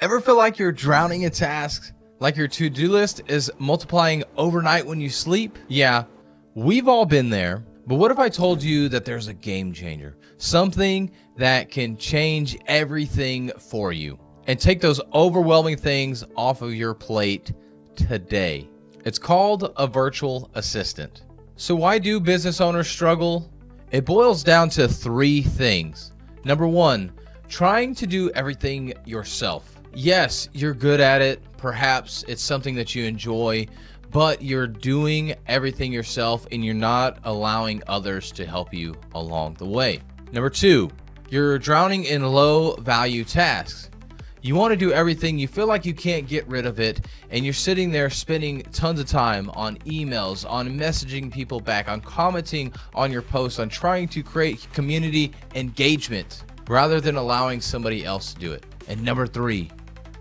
Ever feel like you're drowning in tasks? Like your to-do list is multiplying overnight when you sleep? Yeah, we've all been there. But what if I told you that there's a game changer? Something that can change everything for you and take those overwhelming things off of your plate today. It's called a virtual assistant. So why do business owners struggle? It boils down to three things. Number one, trying to do everything yourself. Yes, you're good at it. Perhaps it's something that you enjoy, but you're doing everything yourself and you're not allowing others to help you along the way. Number two, you're drowning in low value tasks. You want to do everything, you feel like you can't get rid of it, and you're sitting there spending tons of time on emails, on messaging people back, on commenting on your posts, on trying to create community engagement rather than allowing somebody else to do it. And number three,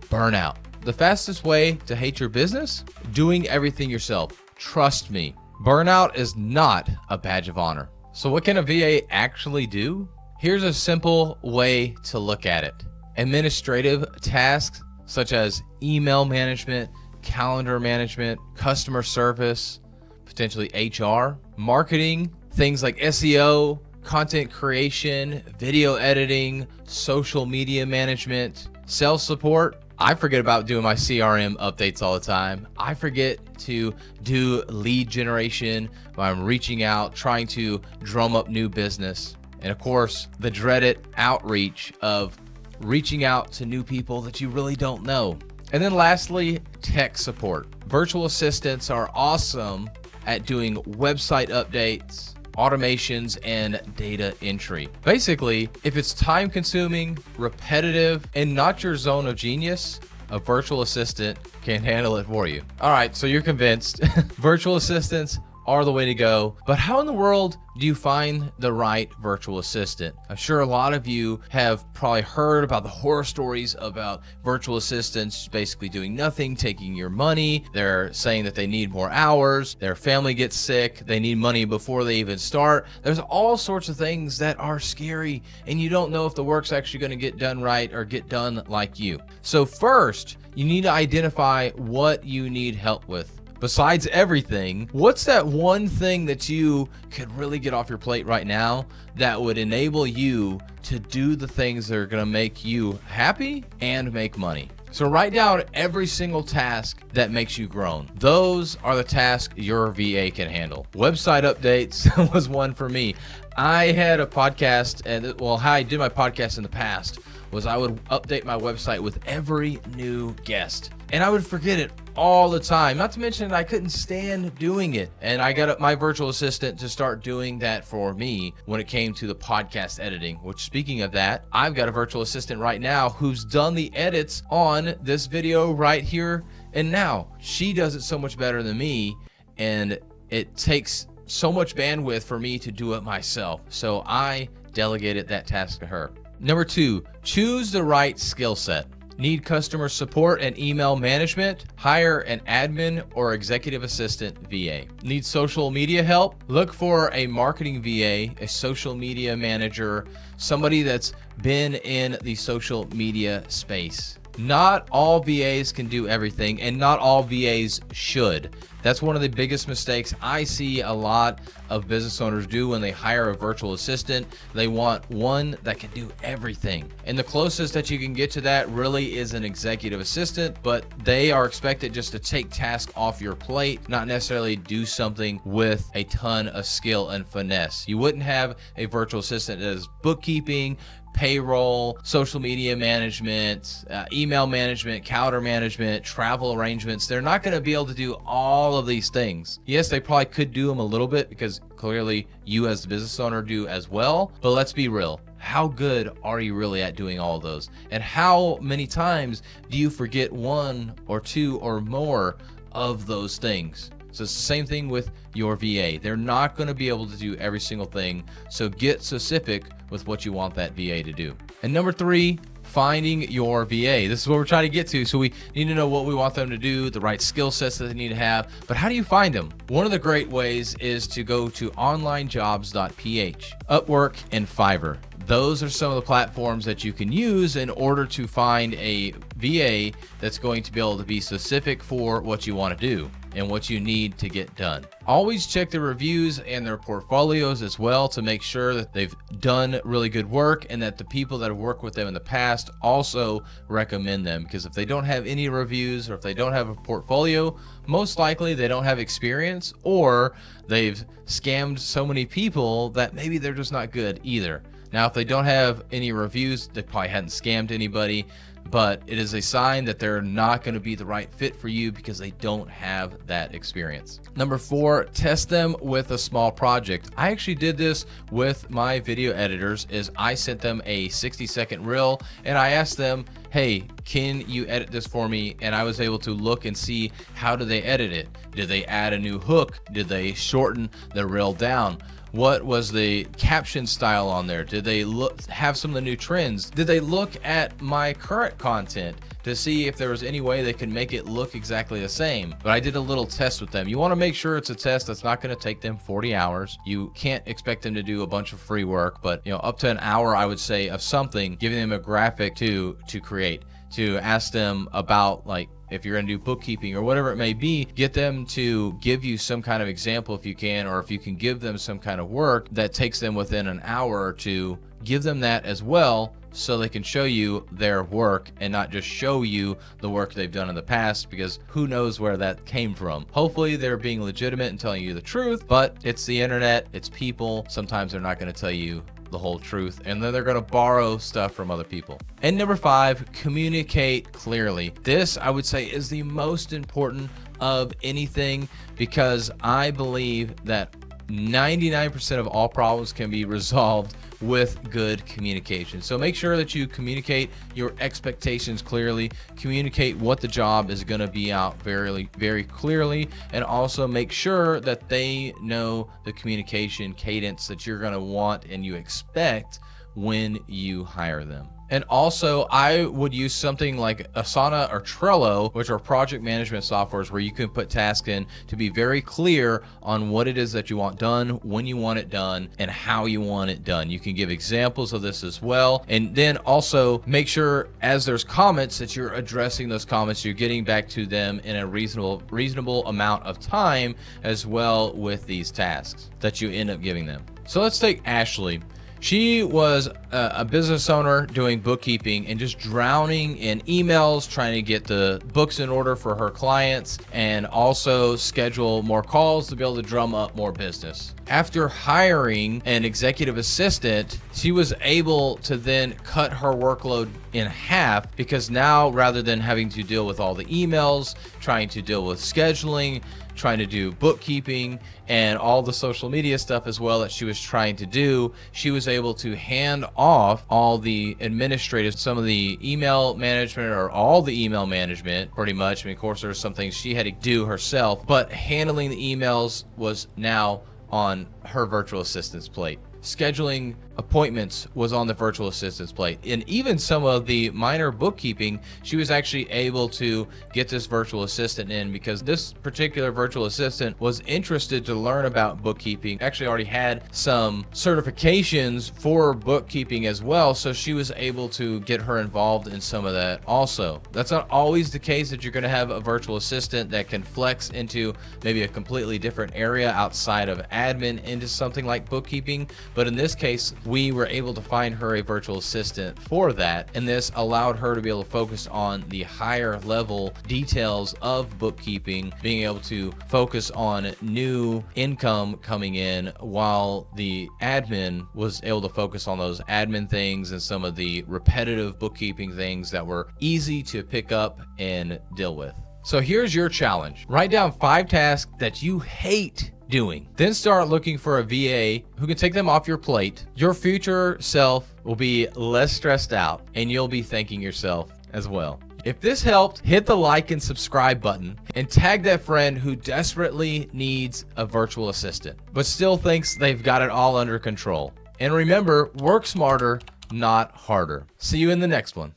burnout. The fastest way to hate your business? Doing everything yourself. Trust me, burnout is not a badge of honor. So what can a VA actually do? Here's a simple way to look at it. Administrative tasks such as email management, calendar management, customer service, potentially HR, marketing, things like SEO, content creation, video editing, social media management, sales support. I forget about doing my CRM updates all the time. I forget to do lead generation when I'm reaching out, trying to drum up new business. And of course, the dreaded outreach of reaching out to new people that you really don't know. And then lastly, tech support. Virtual assistants are awesome at doing website updates, automations, and data entry. Basically, if it's time consuming, repetitive, and not your zone of genius, a virtual assistant can handle it for you. All right, so you're convinced. Virtual assistants are the way to go. But how in the world do you find the right virtual assistant? I'm sure a lot of you have probably heard about the horror stories about virtual assistants basically doing nothing, taking your money. They're saying that they need more hours, their family gets sick, they need money before they even start. There's all sorts of things that are scary, and you don't know if the work's actually going to get done right or get done like you. So first, you need to identify what you need help with. Besides everything, what's that one thing that you could really get off your plate right now that would enable you to do the things that are going to make you happy and make money? So write down every single task that makes you groan. Those are the tasks your VA can handle. Website updates was one for me. I had a podcast, and how I did my podcast in the past was I would update my website with every new guest, and I would forget it all the time. Not to mention I couldn't stand doing it, and I got my virtual assistant to start doing that for me when it came to the podcast editing, which, speaking of that, I've got a virtual assistant right now who's done the edits on this video right here and now. She does it so much better than me, and it takes so much bandwidth for me to do it myself, so I delegated that task to her. Number two, choose the right skill set. Need customer support and email management? Hire an admin or executive assistant VA. Need social media help? Look for a marketing VA, a social media manager, somebody that's been in the social media space. Not all VAs can do everything, and not all VAs should. That's one of the biggest mistakes I see a lot of business owners do when they hire a virtual assistant. They want one that can do everything. And the closest that you can get to that really is an executive assistant, but they are expected just to take tasks off your plate, not necessarily do something with a ton of skill and finesse. You wouldn't have a virtual assistant that does bookkeeping, payroll, social media management, email management, calendar management, travel arrangements. They're not going to be able to do all of these things. Yes, they probably could do them a little bit because clearly you as the business owner do as well. But let's be real. How good are you really at doing all of those? And how many times do you forget one or two or more of those things? So it's the same thing with your VA. They're not going to be able to do every single thing. So get specific with what you want that VA to do. And number three, finding your VA. This is what we're trying to get to. So we need to know what we want them to do, the right skill sets that they need to have. But how do you find them? One of the great ways is to go to onlinejobs.ph, Upwork, and Fiverr. Those are some of the platforms that you can use in order to find a VA that's going to be able to be specific for what you want to do and what you need to get done. Always check the reviews and their portfolios as well to make sure that they've done really good work and that the people that have worked with them in the past also recommend them, because if they don't have any reviews or if they don't have a portfolio, most likely they don't have experience, or they've scammed so many people that maybe they're just not good either. Now, if they don't have any reviews, they probably hadn't scammed anybody, but it is a sign that they're not going to be the right fit for you because they don't have that experience. Number 4, test them with a small project. I actually did this with my video editors. Is I sent them a 60-second reel and I asked them, hey, can you edit this for me? And I was able to look and see, how do they edit it? Did they add a new hook? Did they shorten the reel down? What was the caption style on there? Did they have some of the new trends? Did they look at my current content to see if there was any way they could make it look exactly the same? But I did a little test with them. You want to make sure it's a test that's not going to take them 40 hours. You can't expect them to do a bunch of free work, but up to an hour, I would say, of something, giving them a graphic to create, to ask them about, like, if you're going to do bookkeeping or whatever it may be, get them to give you some kind of example if you can, or if you can give them some kind of work that takes them within an hour or two, give them that as well so they can show you their work and not just show you the work they've done in the past, because who knows where that came from. Hopefully they're being legitimate and telling you the truth, but it's the internet, it's people. Sometimes they're not going to tell you the whole truth, and then they're going to borrow stuff from other people. And number 5, communicate clearly. This, I would say, is the most important of anything, because I believe that 99% of all problems can be resolved with good communication. So make sure that you communicate your expectations clearly, communicate what the job is going to be out very, very clearly, and also make sure that they know the communication cadence that you're going to want and you expect when you hire them. And also, I would use something like Asana or Trello, which are project management softwares where you can put tasks in to be very clear on what it is that you want done, when you want it done, and how you want it done. You can give examples of this as well. And then also make sure, as there's comments, that you're addressing those comments, you're getting back to them in a reasonable amount of time as well with these tasks that you end up giving them. So let's take Ashley. She was a business owner doing bookkeeping and just drowning in emails, trying to get the books in order for her clients and also schedule more calls to be able to drum up more business. After hiring an executive assistant, she was able to then cut her workload in half, because now, rather than having to deal with all the emails, trying to deal with scheduling, trying to do bookkeeping and all the social media stuff as well that she was trying to do, she was able to hand off all the administrative, some of the email management, or all the email management pretty much. I mean, of course, there's some things she had to do herself, but handling the emails was now on her virtual assistant's plate. Scheduling appointments was on the virtual assistant's plate, and even some of the minor bookkeeping, she was actually able to get this virtual assistant in, because this particular virtual assistant was interested to learn about bookkeeping, actually already had some certifications for bookkeeping as well, so she was able to get her involved in some of that also. That's not always the case that you're going to have a virtual assistant that can flex into maybe a completely different area outside of admin into something like bookkeeping, but in this case, we were able to find her a virtual assistant for that, and this allowed her to be able to focus on the higher level details of bookkeeping, being able to focus on new income coming in, while the admin was able to focus on those admin things and some of the repetitive bookkeeping things that were easy to pick up and deal with. So here's your challenge. Write down 5 tasks that you hate doing. Then start looking for a VA who can take them off your plate. Your future self will be less stressed out, and you'll be thanking yourself as well. If this helped, hit the like and subscribe button and tag that friend who desperately needs a virtual assistant, but still thinks they've got it all under control. And remember, work smarter, not harder. See you in the next one.